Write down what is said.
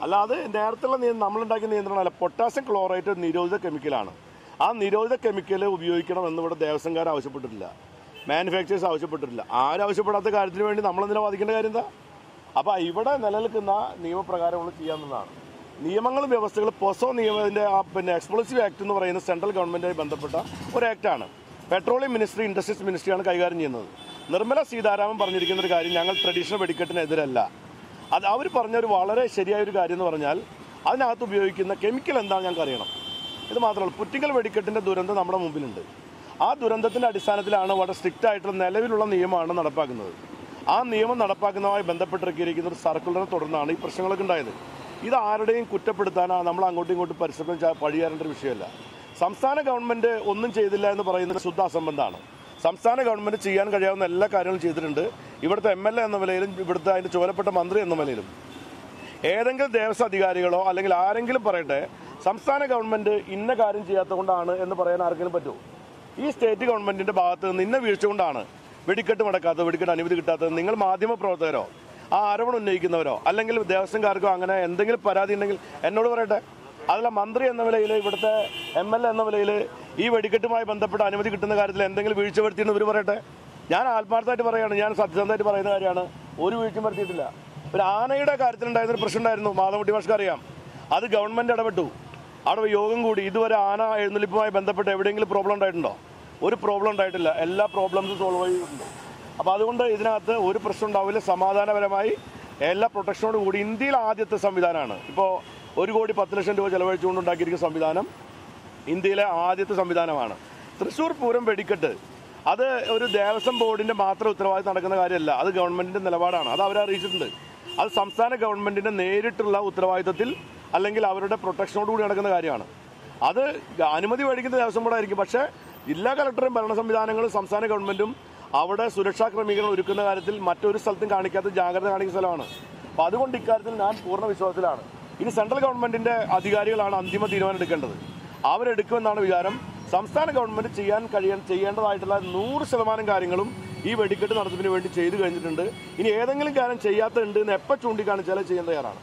അല്ലാതെ നേരത്തുള്ള നമ്മളുണ്ടാക്കിയ നിയന്ത്രണമല്ല. Potassium chloride നിരോധിത കെമിക്കലാണ്. ആ നിരോധിത കെമിക്കൽ ഉപയോഗിക്കണം എന്നിവിടെ ദേവസ്വംകാർ ആവശ്യപ്പെട്ടിട്ടില്ല, മാനുഫാക്ചേഴ്സ് ആവശ്യപ്പെട്ടിട്ടില്ല. ആരാവശ്യപ്പെടാത്ത കാര്യത്തിന് വേണ്ടി നമ്മളെന്തിനാ വാദിക്കേണ്ട കാര്യം എന്താ? അപ്പോൾ ഇവിടെ നിലനിൽക്കുന്ന നിയമപ്രകാരമുള്ള ചെയ്യാവുന്നതാണ്. നിയമങ്ങളും വ്യവസ്ഥകളും പൊസോ നിയമത്തിൻ്റെ എക്സ്പ്ലോസീവ് ആക്ട് എന്ന് പറയുന്ന സെൻട്രൽ ഗവൺമെൻറ്റുമായി ബന്ധപ്പെട്ട ഒരു ആക്ടാണ്. പെട്രോളിയം മിനിസ്ട്രി, ഇൻഡസ്ട്രീസ് മിനിസ്ട്രിയാണ് കൈകാര്യം ചെയ്യുന്നത്. നിർമ്മല സീതാരാമൻ പറഞ്ഞിരിക്കുന്ന ഒരു കാര്യം, ഞങ്ങൾ ട്രഡീഷണൽ വെടിക്കെട്ടിനെതിരല്ല. അത് അവർ പറഞ്ഞൊരു വളരെ ശരിയായൊരു കാര്യം എന്ന് പറഞ്ഞാൽ അതിനകത്ത് ഉപയോഗിക്കുന്ന കെമിക്കൽ എന്താണെന്ന് ഞങ്ങൾക്ക് അറിയണം. ഇത് മാത്രമല്ല, പുറ്റിക്കൽ വെടിക്കെട്ടിൻ്റെ ദുരന്തം നമ്മുടെ മുമ്പിലുണ്ട്. ആ ദുരന്തത്തിൻ്റെ അടിസ്ഥാനത്തിലാണ് വളരെ സ്ട്രിക്റ്റ് ആയിട്ടുള്ള നിലവിലുള്ള നിയമമാണ് നടപ്പാക്കുന്നത്. ആ നിയമം നടപ്പാക്കുന്നതുമായി ബന്ധപ്പെട്ടിരിക്കുന്ന ഒരു സർക്കുലറെ തുടർന്നാണ് ഈ പ്രശ്നങ്ങളൊക്കെ ഉണ്ടായത്. ഇത് ആരുടെയും കുറ്റപ്പെടുത്താനോ നമ്മൾ അങ്ങോട്ടും ഇങ്ങോട്ടും പരിശ്രമം പഴിയാറേണ്ട ഒരു വിഷയമല്ല. സംസ്ഥാന ഗവൺമെൻറ് ഒന്നും ചെയ്തില്ല എന്ന് പറയുന്നത് ശുദ്ധ അസംബന്ധമാണ്. സംസ്ഥാന ഗവൺമെൻറ് ചെയ്യാൻ കഴിയാവുന്ന എല്ലാ കാര്യങ്ങളും ചെയ്തിട്ടുണ്ട്. ഇവിടുത്തെ MLA എന്ന നിലയിലും ഇവിടുത്തെ അതിൻ്റെ ചുമതലപ്പെട്ട മന്ത്രി എന്ന നിലയിലും ഏതെങ്കിലും ദേവസ്വം അധികാരികളോ അല്ലെങ്കിൽ ആരെങ്കിലും പറയട്ടെ സംസ്ഥാന ഗവൺമെൻറ് ഇന്ന കാര്യം ചെയ്യാത്തത് കൊണ്ടാണ് എന്ന് പറയാൻ ആർക്കെങ്കിലും പറ്റുമോ? ഈ സ്റ്റേറ്റ് ഗവൺമെൻറ്റിൻ്റെ ഭാഗത്ത് നിന്ന് ഇന്ന വീഴ്ച കൊണ്ടാണ് വെടിക്കെട്ട് മുടക്കാത്തത്, വെടിക്കെട്ട് അനുമതി കിട്ടാത്തത്. നിങ്ങൾ മാധ്യമ പ്രവർത്തകരോ ആ ആരോപണം ഉന്നയിക്കുന്നവരോ അല്ലെങ്കിൽ ദേവസ്വംകാർക്കോ അങ്ങനെ എന്തെങ്കിലും പരാതി ഉണ്ടെങ്കിൽ എന്നോട് പറയട്ടെ. അതിലെ മന്ത്രി എന്ന നിലയിൽ ഇവിടുത്തെ MLA എന്ന നിലയിൽ ഈ വെടിക്കെട്ടുമായി ബന്ധപ്പെട്ട അനുമതി കിട്ടുന്ന കാര്യത്തിൽ എന്തെങ്കിലും വീഴ്ച വരുത്തിയെന്ന് ഇവർ പറയട്ടെ. ഞാൻ ആത്മാർത്ഥമായിട്ട് പറയുകയാണ്, ഞാൻ സത്യസന്ധമായിട്ട് പറയുന്ന കാര്യമാണ്. ഒരു വീഴ്ചയും വരുത്തിയിട്ടില്ല. ഒരു ആനയുടെ കാര്യത്തിലുണ്ടായിരുന്നൊരു പ്രശ്നം ഉണ്ടായിരുന്നു, മാധവട്ടി ഭാഷക്ക് അറിയാം. അത് ഗവൺമെൻറ് ഇടപെട്ടു, അവിടെ യോഗം കൂടി. ഇതുവരെ ആന എഴുന്നള്ളിപ്പുമായി ബന്ധപ്പെട്ട് എവിടെയെങ്കിലും പ്രോബ്ലം ഉണ്ടായിട്ടുണ്ടോ? ഒരു പ്രോബ്ലം ഉണ്ടായിട്ടില്ല. എല്ലാ പ്രോബ്ലംസും സോൾവ് ചെയ്തിട്ടുണ്ട്. അപ്പോൾ അതുകൊണ്ട് ഇതിനകത്ത് ഒരു പ്രശ്നം ഉണ്ടാവില്ല. സമാധാനപരമായി എല്ലാ പ്രൊട്ടക്ഷനോട് കൂടി ഇന്ത്യയിൽ ആദ്യത്തെ സംവിധാനമാണ്. ഇപ്പോൾ 1,10,00,000 രൂപ ചെലവഴിച്ചുകൊണ്ട് ഉണ്ടാക്കിയിരിക്കുന്ന സംവിധാനം ഇന്ത്യയിലെ ആദ്യത്തെ സംവിധാനമാണ്. തൃശ്ശൂർ പൂരം വെടിക്കെട്ട് അത് ഒരു ദേവസ്വം ബോർഡിൻ്റെ മാത്രം ഉത്തരവാദിത്തം നടക്കുന്ന കാര്യമല്ല. അത് ഗവൺമെൻറ്റിൻ്റെ നിലപാടാണ്. അത് അവരെ അറിയിച്ചിട്ടുണ്ട്. അത് സംസ്ഥാന ഗവൺമെൻറ്റിൻ്റെ നേരിട്ടുള്ള ഉത്തരവാദിത്തത്തിൽ അല്ലെങ്കിൽ അവരുടെ പ്രൊട്ടക്ഷനോട് കൂടി നടക്കുന്ന കാര്യമാണ്. അത് അനുമതി മേടിക്കുന്ന ദേവസ്വം ബോർഡായിരിക്കും. പക്ഷേ ജില്ലാ കളക്ടറും ഭരണ സംവിധാനങ്ങളും സംസ്ഥാന ഗവൺമെൻറ്റും അവിടെ സുരക്ഷാ ക്രമീകരണം ഒരുക്കുന്ന കാര്യത്തിൽ മറ്റൊരു സ്ഥലത്തും കാണിക്കാത്ത ജാഗ്രത കാണിക്കുന്ന സ്ഥലമാണ്. അപ്പോൾ അതുകൊണ്ട് ഇക്കാര്യത്തിൽ ഞാൻ പൂർണ്ണ വിശ്വാസത്തിലാണ്. ഇനി സെൻട്രൽ ഗവൺമെൻറ്റിൻ്റെ അധികാരികളാണ് അന്തിമ തീരുമാനം എടുക്കേണ്ടത്. അവരെടുക്കുമെന്നാണ് വിചാരം. സംസ്ഥാന ഗവൺമെൻറ് ചെയ്യേണ്ടതായിട്ടുള്ള 100% കാര്യങ്ങളും ഈ വെടിക്കെട്ട് നടത്തിപ്പിന് വേണ്ടി ചെയ്തു കഴിഞ്ഞിട്ടുണ്ട്. ഇനി ഏതെങ്കിലും കാര്യം ചെയ്യാത്തുണ്ട് എന്ന് എപ്പോൾ ചൂണ്ടിക്കാണിച്ചാലും ചെയ്യാൻ തയ്യാറാണ്.